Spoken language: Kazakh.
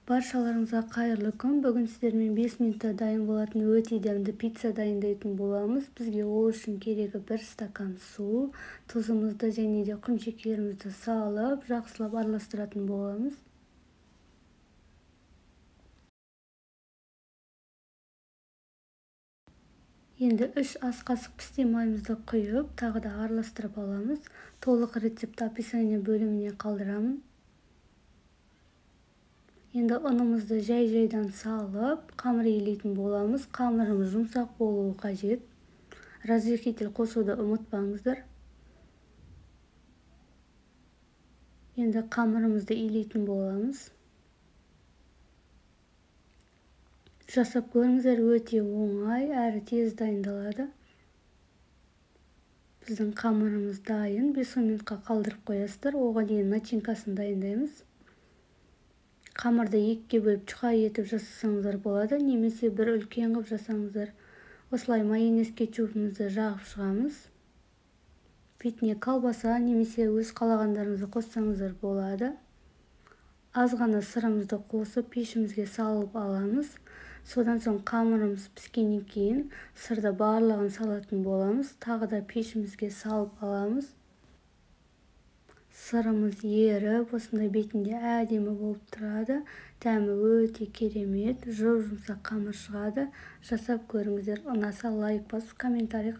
Баршаларыңызға қайырлы күн. Бүгін сіздермен 5 минутта дайын болатын өте дәмді пицца дайындайтын боламыз. Бізге ол үшін керегі 1 стакан су, тұзымызды және де құмшекерімізді салып, жақсылап араластыратын боламыз. Енді 3 ас қасық пісте майымызды құйып, тағы да араластырып аламыз. Толық рецепті описание бөліміне қалдырамын. Енді ұнымызды жай-жайдан салып, қамыр илейтін боламыз. Қамырымыз жұмсақ болуы қажет. Разрыхитель қосуды ұмытпаңыздар. Енді қамырымызды илейтін боламыз. Жасап көріңіздер, өте оңай, әрі тез дайындалады. Біздің қамырымыз дайын. 5 минутқа қалдырып қоясыздар. Оған дейін начинкасын дайындаймыз. Қамырды екіге бөліп чұқа етіп жасасаңыздар болады, немесе бір үлкен қылып жасаңыздар. Осылай майонез кетчупымызды жағып шығамыз. Бетіне колбаса немесе өз қалағандарыңызды қоссаңыздар болады. Аз ғана сырымызды қосып пешімізге салып аламыз. Содан соң қамырымыз піскеннен кейін сырды барлығын салатын боламыз. Тағы да пешімізге салып аламыз. Сырымыз еріп, осындай бетінде әдемі болып тұрады. Дәмі өте керемет, жұмсақ қамыр шығады. Жасап көріңіздер. Ұнаса лайк басып, комментарий